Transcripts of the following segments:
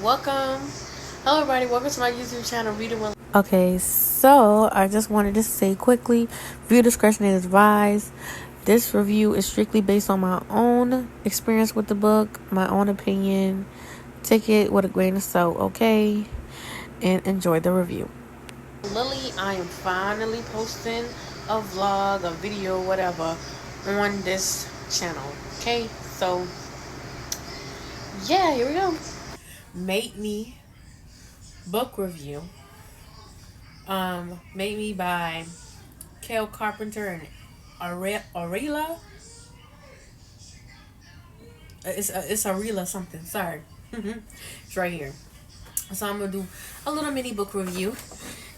welcome. Hello everybody, welcome to my YouTube channel, Reading Well. Okay, so I just wanted to say quickly, viewer discretion is advised. This review is strictly based on my own experience with the book, my own opinion. Take it with a grain of salt, okay? And enjoy the review. Lily, I am finally posting a vlog, a video, whatever, on this channel. Okay, so yeah, here we go. Made Me book review. Made Me by Carpenter and Aurelia. It's Aurelia something. Sorry, it's right here. So I'm gonna do a little mini book review,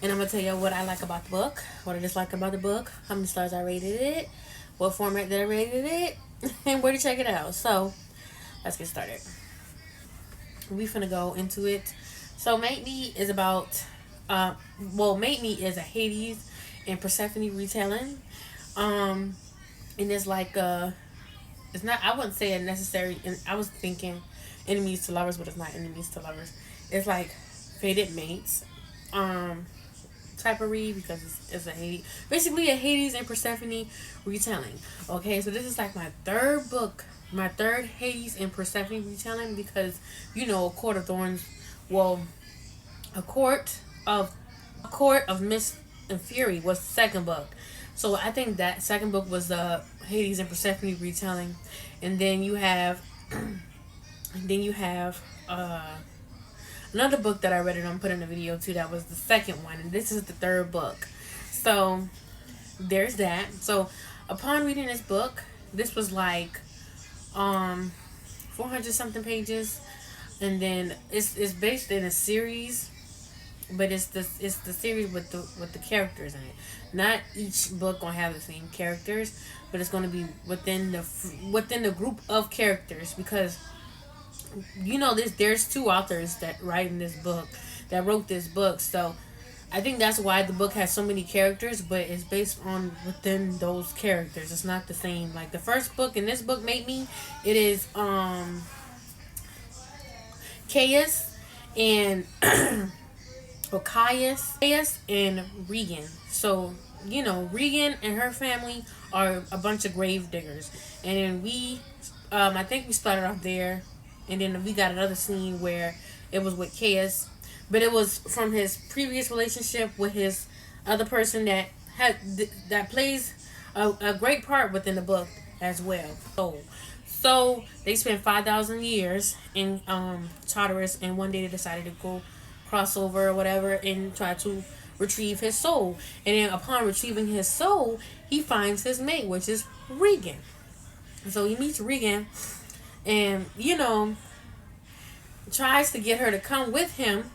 and I'm gonna tell you what I like about the book, what I dislike about the book, how many stars I rated it, what format that I rated it, and where to check it out. So let's get started. We finna go into it. So Make Me is about, Make Me is a Hades and Persephone retelling. And it's like it's not. I wouldn't say a necessary. And I was thinking enemies to lovers, but it's not enemies to lovers. It's like fated mates, type of read because it's a Hades, basically a Hades and Persephone retelling. Okay, so this is like my third book, my third Hades and Persephone retelling because a Court of Thorns, a court of Mist and Fury was the second book. So I think that second book was the Hades and Persephone retelling, and then you have, another book that I read and I'm putting a video too. That was the second one, and this is the third book. So there's that. So upon reading this book, this was like 400 something pages, and then it's based in a series. But it's the series with the characters in it. Not each book gonna have the same characters, but it's gonna be within the group of characters because there's two authors that wrote this book. So I think that's why the book has so many characters, but it's based on within those characters. It's not the same. Like the first book and this book, Made Me, it is Caius and Caius and Regan. So, Regan and her family are a bunch of grave diggers. And then I think we started off there. And then we got another scene where it was with Caius. But it was from his previous relationship with his other person that plays a great part within the book as well. So they spent 5,000 years in Tartarus, and one day they decided to go crossover or whatever and try to retrieve his soul. And then upon retrieving his soul, he finds his mate, which is Regan. So he meets Regan and tries to get her to come with him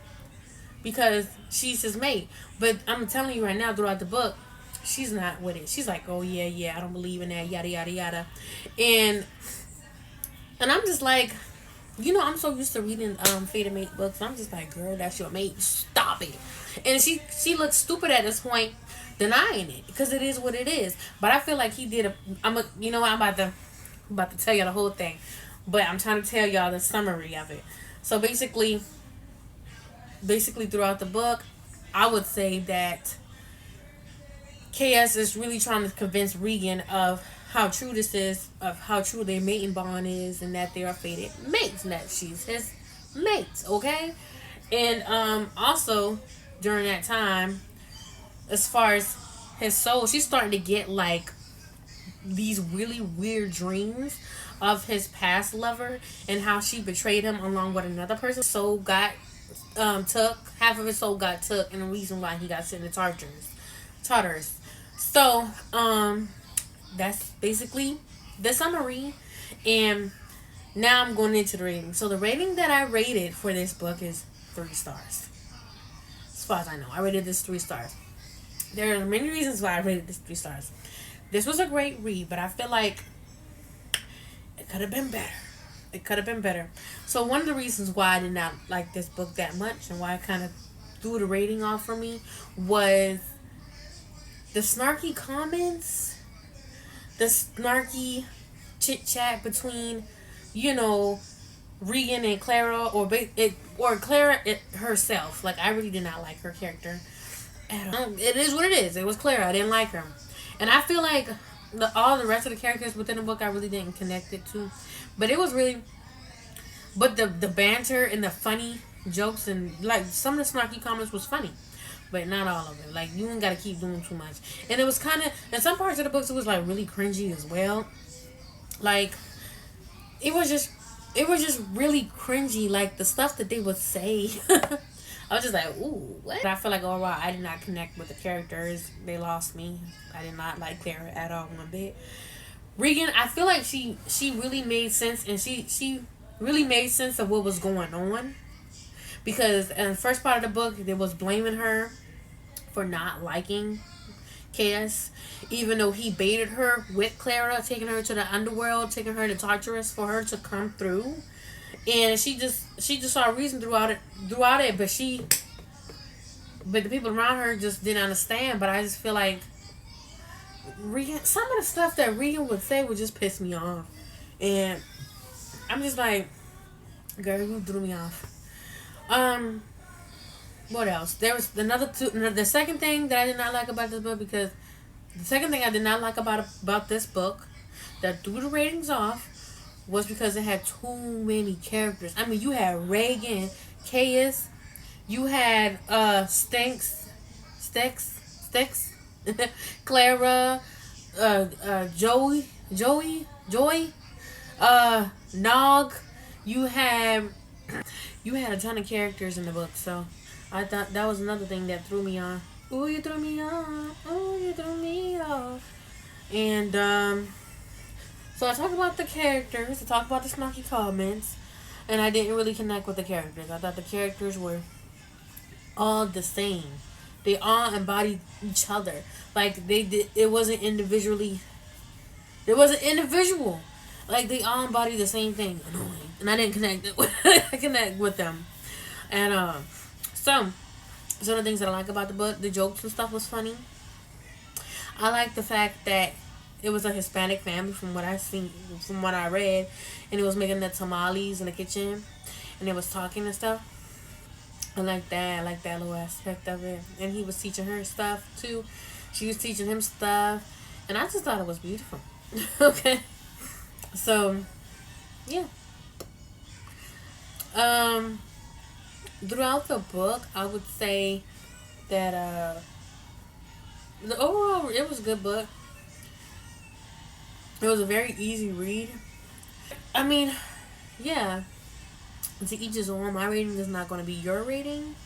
because she's his mate. But I'm telling you right now, throughout the book, she's not with it. She's like, oh yeah, I don't believe in that, yada yada yada. And I'm just like, I'm so used to reading fated mate books. I'm just like, girl, that's your mate. Stop it. And she looks stupid at this point, denying it because it is what it is. But I feel like he did I'm about to tell you the whole thing, but I'm trying to tell y'all the summary of it. So basically throughout the book, I would say that Caius is really trying to convince Regan of how true this is, of how true their mating bond is, and that they are fated mates, and that she's his mate, okay? And also during that time, as far as his soul, she's starting to get like these really weird dreams of his past lover and how she betrayed him along with another person's soul got took. Half of his soul got took, and the reason why he got sent to Tartarus. So that's basically the summary, and now I'm going into the rating. So the rating that I rated for this book is 3 stars. As far as I know, I rated this 3 stars. There are many reasons why I rated this 3 stars. This was a great read, but I feel like it could have been better. So one of the reasons why I did not like this book that much and why I kind of threw the rating off for me was the snarky comments, the snarky chit chat between Regan and Clara, or Clara herself. Like, I really did not like her character at all. It is what it is. It was Clara. I didn't like her, and I feel like all the rest of the characters within the book I really didn't connect it to. But it was really, but the banter and the funny jokes and like some of the snarky comments was funny, but not all of it. Like, you ain't gotta keep doing too much. And it was kind of, in some parts of the books, it was like really cringy as well. Like, it was just really cringy. Like, the stuff that they would say. I was just like, ooh, what? I feel like overall I did not connect with the characters. They lost me. I did not like Clara at all one bit. Regan, I feel like she really made sense, and she really made sense of what was going on, because in the first part of the book they was blaming her for not liking KS, even though he baited her with Clara, taking her to the underworld, taking her to Tartarus for her to come through, and she just saw a reason throughout it, but the people around her just didn't understand. But I just feel like Regan, some of the stuff that Regan would say would just piss me off, and I'm just like, girl, you threw me off. What else? There was the second thing that I did not like about this book, because the second thing I did not like about this book that threw the ratings off was because it had too many characters. I mean, you had Reagan, Caius, you had Sticks, Clara, Joy, Nog. You had a ton of characters in the book, so I thought that was another thing that threw me off. Ooh, you threw me off. Ooh, you threw me off. And so I talked about the characters. I talked about the snarky comments, and I didn't really connect with the characters. I thought the characters were all the same. They all embodied each other. Like, they did. It wasn't individually. It wasn't individual. Like, they all embody the same thing. Annoying. And I didn't connect with them. And some of the things that I like about the book, the jokes and stuff was funny. I like the fact that it was a Hispanic family from what I read, and it was making the tamales in the kitchen, and it was talking and stuff. I like that little aspect of it. And he was teaching her stuff too. She was teaching him stuff, and I just thought it was beautiful. Okay. So, yeah. Throughout the book, I would say that the overall, it was a good book. It was a very easy read. I mean, yeah. To each his own. My rating is not going to be your rating,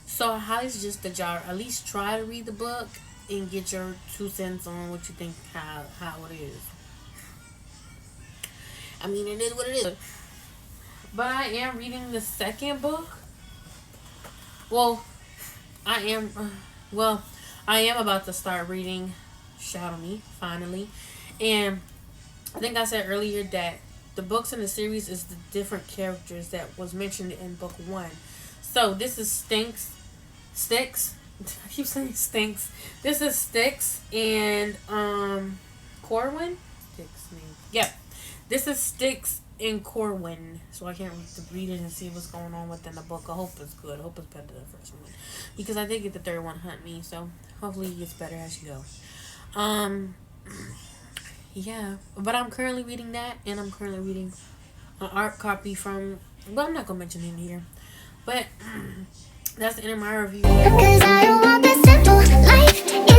so I highly suggest that y'all at least try to read the book and get your 2 cents on what you think how it is. I mean, it is what it is. But I am reading the second book. Well, I am about to start reading Shadow Me, finally. And I think I said earlier that the books in the series is the different characters that was mentioned in book 1. So this is Sticks. I keep saying Stinks. This is Sticks and Corwin. Sticks name. Yep. This is Sticks and Corwin. So I can't read it and see what's going on within the book. I hope it's good. I hope it's better than the first one, because I did get the third one hunt me. So hopefully it gets better as you go. Yeah, but I'm currently reading that, and I'm currently reading an art copy from, well, I'm not gonna mention it here, but that's the end of my review. Because I don't want the simple life.